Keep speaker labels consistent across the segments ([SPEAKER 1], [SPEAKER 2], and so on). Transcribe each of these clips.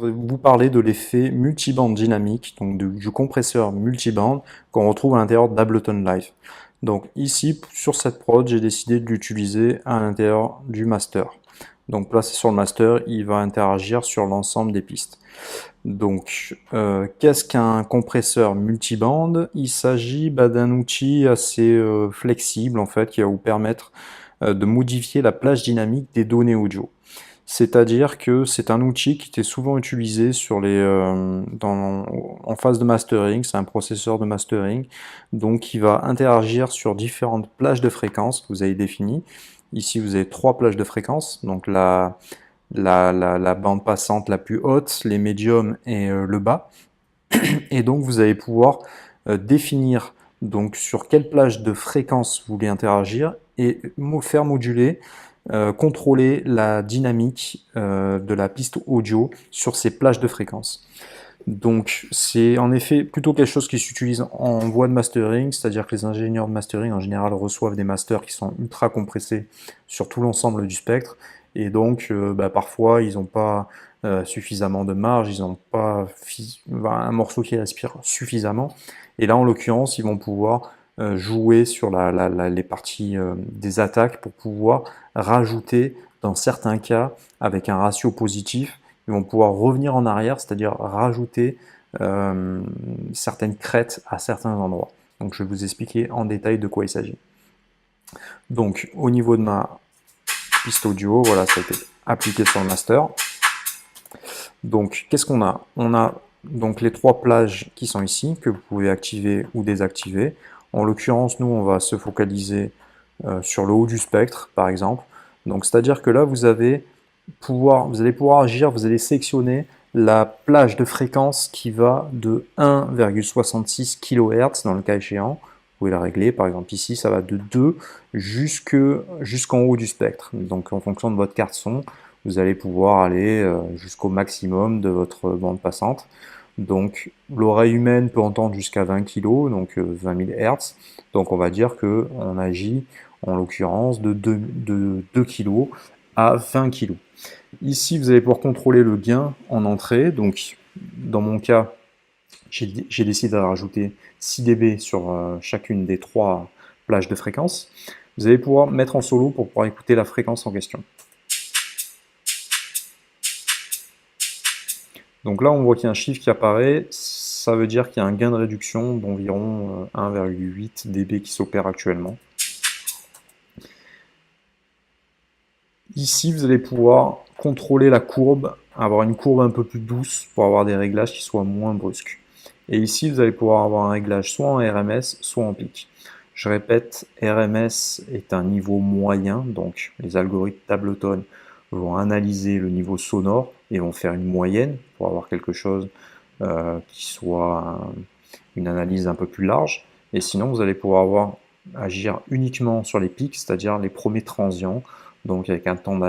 [SPEAKER 1] voudrais vous parler de l'effet multiband dynamique, donc du compresseur multiband qu'on retrouve à l'intérieur d'Ableton Live. Donc ici, sur cette prod, j'ai décidé de l'utiliser à l'intérieur du master. Donc placé sur le master, il va interagir sur l'ensemble des pistes. Donc, qu'est-ce qu'un compresseur multiband? Il s'agit d'un outil assez flexible en fait, qui va vous permettre de modifier la plage dynamique des données audio. C'est-à-dire que c'est un outil qui était souvent utilisé sur en phase de mastering, c'est un processeur de mastering, donc qui va interagir sur différentes plages de fréquences que vous avez définies. Ici, vous avez 3 plages de fréquences, donc la bande passante la plus haute, les médiums et le bas. Et donc, vous allez pouvoir définir donc sur quelle plage de fréquence vous voulez interagir et faire moduler contrôler la dynamique de la piste audio sur ces plages de fréquences. Donc c'est en effet plutôt quelque chose qui s'utilise en voie de mastering, c'est-à-dire que les ingénieurs de mastering en général reçoivent des masters qui sont ultra compressés sur tout l'ensemble du spectre, et donc parfois ils n'ont pas suffisamment de marge, ils n'ont pas un morceau qui respire suffisamment, et là en l'occurrence ils vont pouvoir jouer sur les parties des attaques pour pouvoir rajouter dans certains cas avec un ratio positif, ils vont pouvoir revenir en arrière, c'est-à-dire rajouter certaines crêtes à certains endroits. Donc je vais vous expliquer en détail de quoi il s'agit. Donc au niveau de ma piste audio, voilà, ça a été appliqué sur le master. Donc qu'est-ce qu'on a? On a donc les 3 plages qui sont ici, que vous pouvez activer ou désactiver. En l'occurrence, nous, on va se focaliser sur le haut du spectre, par exemple. Donc c'est-à-dire que là, vous allez pouvoir agir, vous allez sélectionner la plage de fréquence qui va de 1,66 kHz dans le cas échéant. Vous pouvez la régler, par exemple ici ça va de 2 jusqu'en haut du spectre. Donc en fonction de votre carte son, vous allez pouvoir aller jusqu'au maximum de votre bande passante. Donc l'oreille humaine peut entendre jusqu'à 20 kg, donc 20 000 Hz. Donc on va dire qu'on agit en l'occurrence de 2 kg à 20 kg. Ici, vous allez pouvoir contrôler le gain en entrée. Donc, dans mon cas, j'ai décidé de rajouter 6 dB sur chacune des 3 plages de fréquence. Vous allez pouvoir mettre en solo pour pouvoir écouter la fréquence en question. Donc là, on voit qu'il y a un chiffre qui apparaît. Ça veut dire qu'il y a un gain de réduction d'environ 1,8 dB qui s'opère actuellement. Ici, vous allez pouvoir contrôler la courbe, avoir une courbe un peu plus douce pour avoir des réglages qui soient moins brusques. Et ici, vous allez pouvoir avoir un réglage soit en RMS, soit en pic. Je répète, RMS est un niveau moyen, donc les algorithmes d'Ableton vont analyser le niveau sonore et vont faire une moyenne pour avoir quelque chose qui soit une analyse un peu plus large. Et sinon, vous allez pouvoir agir uniquement sur les pics, c'est-à-dire les premiers transients, donc avec un temps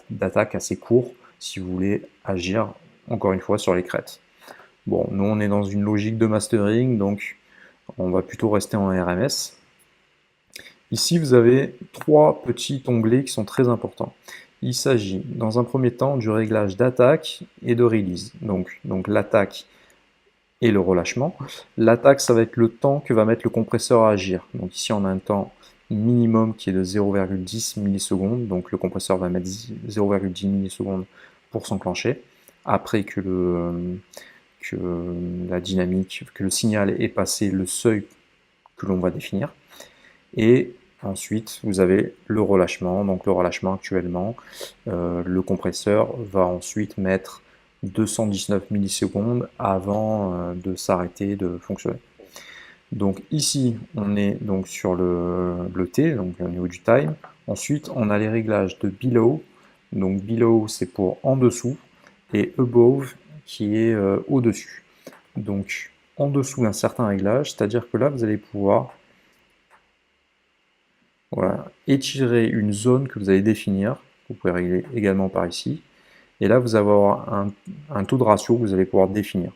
[SPEAKER 1] d'attaque assez court, si vous voulez agir, encore une fois, sur les crêtes. Bon, nous on est dans une logique de mastering, donc on va plutôt rester en RMS. Ici, vous avez 3 petits onglets qui sont très importants. Il s'agit, dans un premier temps, du réglage d'attaque et de release. Donc l'attaque et le relâchement. L'attaque, ça va être le temps que va mettre le compresseur à agir. Donc ici, on a un temps minimum qui est de 0,10 millisecondes. Donc le compresseur va mettre 0,10 millisecondes pour s'enclencher. Après que la dynamique, que le signal ait passé le seuil que l'on va définir. Et ensuite, vous avez le relâchement. Donc le relâchement actuellement, le compresseur va ensuite mettre 219 millisecondes avant de s'arrêter de fonctionner. Donc ici, on est donc sur le T, donc au niveau du time. Ensuite, on a les réglages de below. Donc below, c'est pour en dessous, et above, qui est au-dessus. Donc en dessous d'un certain réglage, c'est-à-dire que là, vous allez pouvoir étirer une zone que vous allez définir. Vous pouvez régler également par ici. Et là, vous allez avoir un taux de ratio que vous allez pouvoir définir.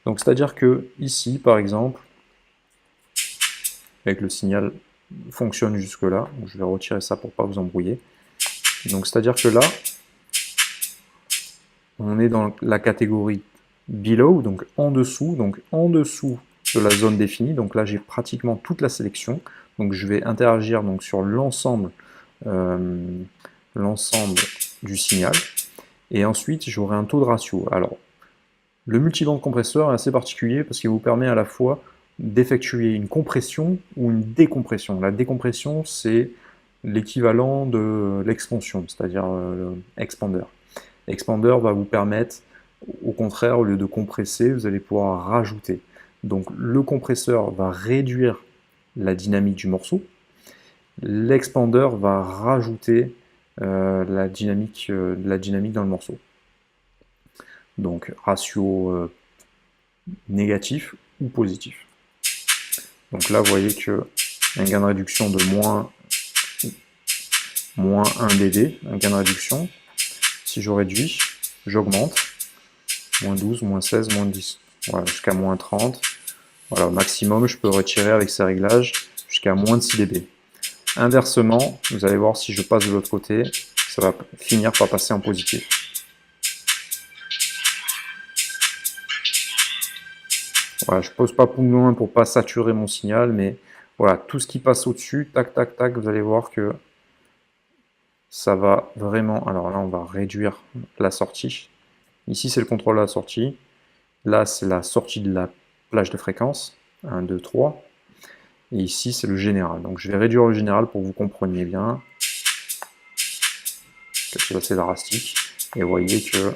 [SPEAKER 1] Donc, c'est-à-dire que ici, par exemple, avec le signal fonctionne jusque-là, je vais retirer ça pour ne pas vous embrouiller. Donc, c'est-à-dire que là, on est dans la catégorie below, donc en dessous de la zone définie. Donc là, j'ai pratiquement toute la sélection. Donc je vais interagir donc sur l'ensemble du signal. Et ensuite, j'aurai un taux de ratio. Alors, le multiband compresseur est assez particulier parce qu'il vous permet à la fois d'effectuer une compression ou une décompression. La décompression, c'est l'équivalent de l'expansion, c'est-à-dire expander. Expander va vous permettre, au contraire, au lieu de compresser, vous allez pouvoir rajouter. Donc le compresseur va réduire la dynamique du morceau, l'expander va rajouter la dynamique dans le morceau. Donc ratio négatif ou positif. Donc là, vous voyez que un gain de réduction de moins 1 dB, un gain de réduction. Si je réduis, j'augmente. Moins 12, moins 16, moins 10. Voilà, jusqu'à moins 30. Voilà, au maximum, je peux retirer avec ces réglages jusqu'à moins de 6 dB. Inversement, vous allez voir si je passe de l'autre côté, ça va finir par passer en positif. Voilà, je pose pas plus loin pour pas saturer mon signal, mais voilà, tout ce qui passe au-dessus, tac, tac, tac, vous allez voir que ça va vraiment... Alors là, on va réduire la sortie. Ici, c'est le contrôle de la sortie. Là, c'est la sortie de la plage de fréquence. 1, 2, 3. Et ici, c'est le général. Donc, je vais réduire le général pour que vous compreniez bien. C'est assez drastique. Et vous voyez que...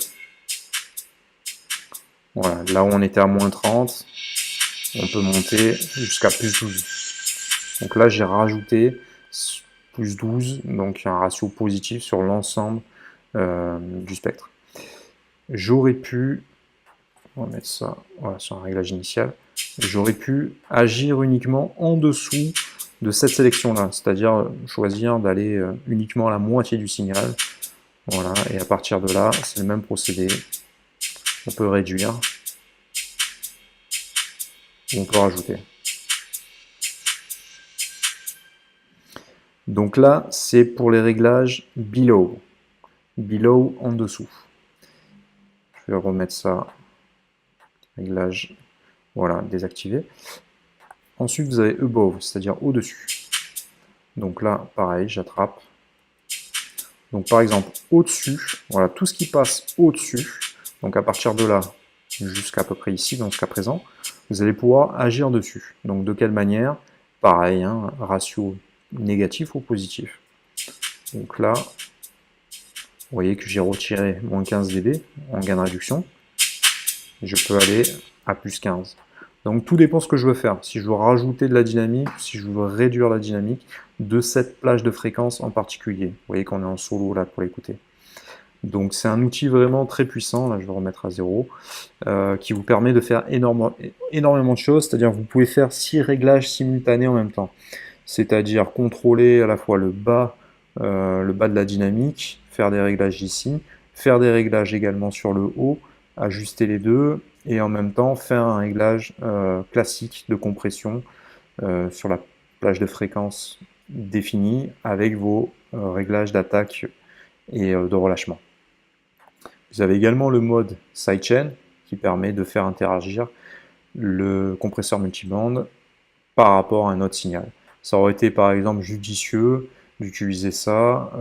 [SPEAKER 1] Voilà, là où on était à moins 30, on peut monter jusqu'à plus 12. Donc là, j'ai rajouté plus 12, donc un ratio positif sur l'ensemble du spectre. J'aurais pu, on va mettre ça voilà, sur un réglage initial, j'aurais pu agir uniquement en dessous de cette sélection-là, c'est-à-dire choisir d'aller uniquement à la moitié du signal. Voilà, et à partir de là, c'est le même procédé. On peut réduire, ou on peut rajouter. Donc là, c'est pour les réglages below. Below en dessous. Je vais remettre ça, réglage, voilà, désactivé. Ensuite, vous avez above, c'est-à-dire au-dessus. Donc là, pareil, j'attrape. Donc par exemple, au-dessus, voilà, tout ce qui passe au-dessus, donc à partir de là, jusqu'à peu près ici, dans ce cas présent, vous allez pouvoir agir dessus. Donc de quelle manière? Pareil, hein, ratio négatif ou positif. Donc là, vous voyez que j'ai retiré moins 15 dB en gain de réduction. Je peux aller à plus 15. Donc tout dépend de ce que je veux faire. Si je veux rajouter de la dynamique, si je veux réduire la dynamique de cette plage de fréquence en particulier. Vous voyez qu'on est en solo là pour l'écouter. Donc c'est un outil vraiment très puissant, là je vais remettre à 0, qui vous permet de faire énormément de choses, c'est-à-dire que vous pouvez faire 6 réglages simultanés en même temps. C'est-à-dire contrôler à la fois le bas de la dynamique, faire des réglages ici, faire des réglages également sur le haut, ajuster les deux, et en même temps faire un réglage classique de compression sur la plage de fréquence définie avec vos réglages d'attaque et de relâchement. Vous avez également le mode sidechain qui permet de faire interagir le compresseur multiband par rapport à un autre signal. Ça aurait été par exemple judicieux d'utiliser ça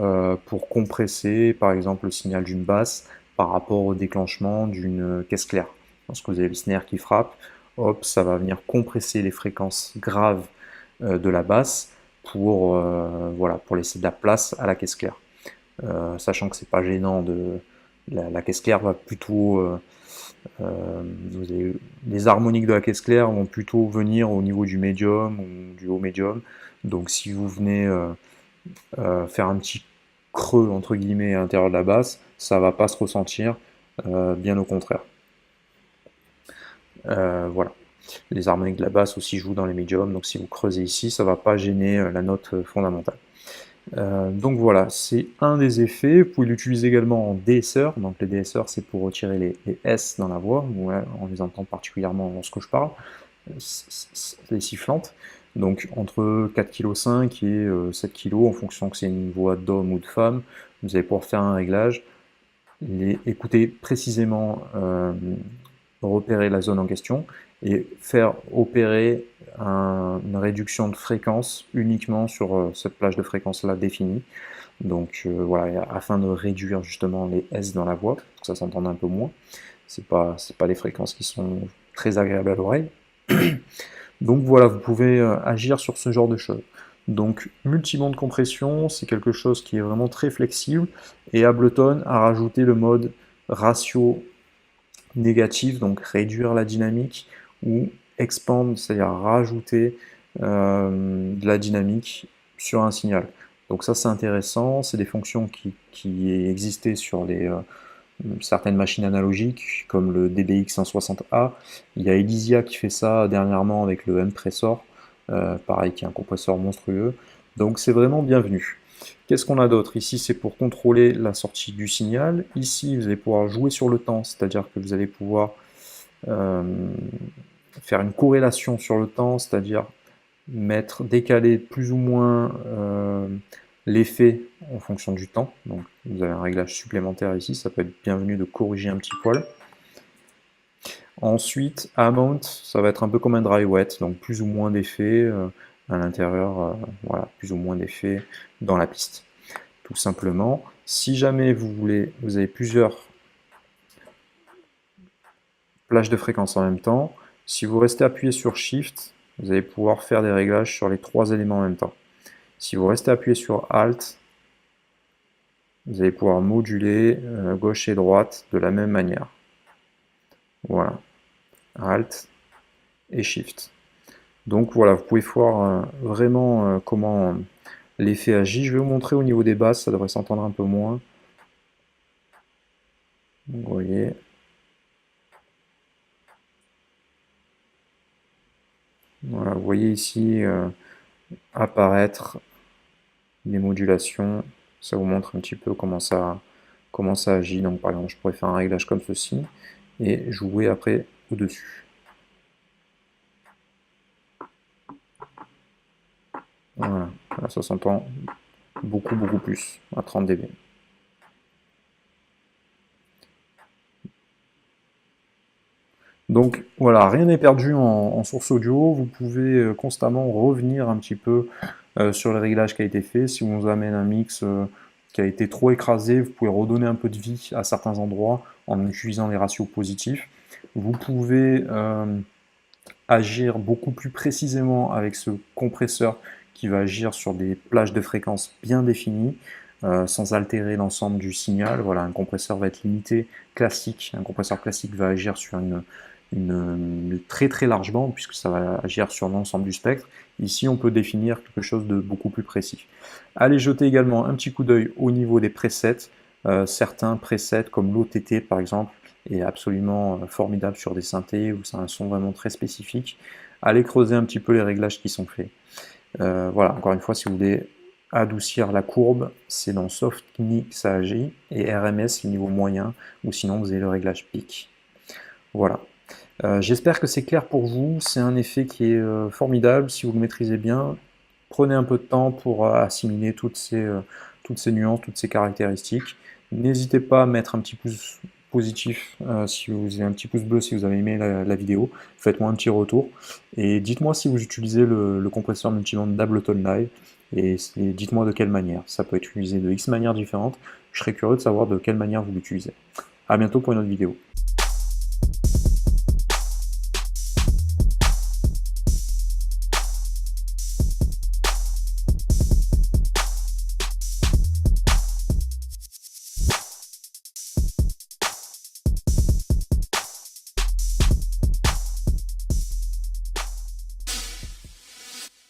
[SPEAKER 1] pour compresser par exemple le signal d'une basse par rapport au déclenchement d'une caisse claire. Lorsque vous avez le snare qui frappe, hop, ça va venir compresser les fréquences graves de la basse pour, voilà, pour laisser de la place à la caisse claire. Sachant que c'est pas gênant de... La caisse claire va plutôt... les harmoniques de la caisse claire vont plutôt venir au niveau du médium ou du haut médium. Donc si vous venez faire un petit creux entre guillemets à l'intérieur de la basse, ça va pas se ressentir, bien au contraire. Voilà. Les harmoniques de la basse aussi jouent dans les médiums, donc si vous creusez ici, ça va pas gêner la note fondamentale. Donc voilà, c'est un des effets. Vous pouvez l'utiliser également en DSR. Donc les DSR, c'est pour retirer les S dans la voix. Ouais, on les entend particulièrement lorsque je parle, les sifflantes. Donc entre 4,5 kg et 7 kg, en fonction que c'est une voix d'homme ou de femme, vous allez pouvoir faire un réglage écouter précisément, repérer la zone en question et faire opérer une réduction de fréquence uniquement sur cette plage de fréquence-là définie. Donc voilà, afin de réduire justement les S dans la voix, pour que ça s'entende un peu moins. C'est pas les fréquences qui sont très agréables à l'oreille. Donc voilà, vous pouvez agir sur ce genre de choses. Donc multibande compression, c'est quelque chose qui est vraiment très flexible, et Ableton a rajouté le mode ratio négatif, donc réduire la dynamique, ou expand, c'est-à-dire rajouter de la dynamique sur un signal. Donc ça c'est intéressant, c'est des fonctions qui existaient sur certaines machines analogiques, comme le DBX 160A. Il y a Elysia qui fait ça dernièrement avec le M-Pressor, pareil, qui est un compresseur monstrueux. Donc c'est vraiment bienvenu. Qu'est-ce qu'on a d'autre? Ici, c'est pour contrôler la sortie du signal. Ici, vous allez pouvoir jouer sur le temps, c'est-à-dire que vous allez pouvoir euh, faire une corrélation sur le temps, c'est-à-dire décaler plus ou moins l'effet en fonction du temps. Donc vous avez un réglage supplémentaire ici, ça peut être bienvenu de corriger un petit poil. Ensuite, amount, ça va être un peu comme un dry wet, donc plus ou moins d'effets à l'intérieur, voilà, plus ou moins d'effets dans la piste. Tout simplement, si jamais vous avez plusieurs plages de fréquence en même temps, si vous restez appuyé sur Shift, vous allez pouvoir faire des réglages sur les 3 éléments en même temps. Si vous restez appuyé sur Alt, vous allez pouvoir moduler gauche et droite de la même manière. Voilà, Alt et Shift. Donc voilà, vous pouvez voir vraiment comment l'effet agit. Je vais vous montrer au niveau des basses, ça devrait s'entendre un peu moins. Vous voyez. Voilà, vous voyez ici apparaître les modulations. Ça vous montre un petit peu comment ça agit. Donc par exemple, je pourrais faire un réglage comme ceci et jouer après au-dessus. Voilà, là, ça s'entend beaucoup plus, à 30 dB. Donc voilà, rien n'est perdu en source audio, vous pouvez constamment revenir un petit peu sur le réglage qui a été fait. Si on vous amène un mix qui a été trop écrasé, vous pouvez redonner un peu de vie à certains endroits en utilisant les ratios positifs. Vous pouvez agir beaucoup plus précisément avec ce compresseur qui va agir sur des plages de fréquences bien définies, sans altérer l'ensemble du signal. Voilà, un compresseur va être limité classique. Un compresseur classique va agir sur une très large bande, puisque ça va agir sur l'ensemble du spectre. Ici, on peut définir quelque chose de beaucoup plus précis. Allez jeter également un petit coup d'œil au niveau des presets. Certains presets, comme l'OTT par exemple, est absolument formidable sur des synthés, où c'est un son vraiment très spécifique. Allez creuser un petit peu les réglages qui sont faits. Voilà, encore une fois, si vous voulez adoucir la courbe, c'est dans Softnik que ça agit, et RMS, le niveau moyen, ou sinon vous avez le réglage pic. Voilà. J'espère que c'est clair pour vous, c'est un effet qui est formidable, si vous le maîtrisez bien. Prenez un peu de temps pour assimiler toutes ces nuances, toutes ces caractéristiques. N'hésitez pas à mettre un petit pouce positif, si vous avez un petit pouce bleu si vous avez aimé la vidéo. Faites-moi un petit retour. Et dites-moi si vous utilisez le compresseur multibande d'Ableton Live. Et dites-moi de quelle manière. Ça peut être utilisé de X manières différentes. Je serais curieux de savoir de quelle manière vous l'utilisez. A bientôt pour une autre vidéo.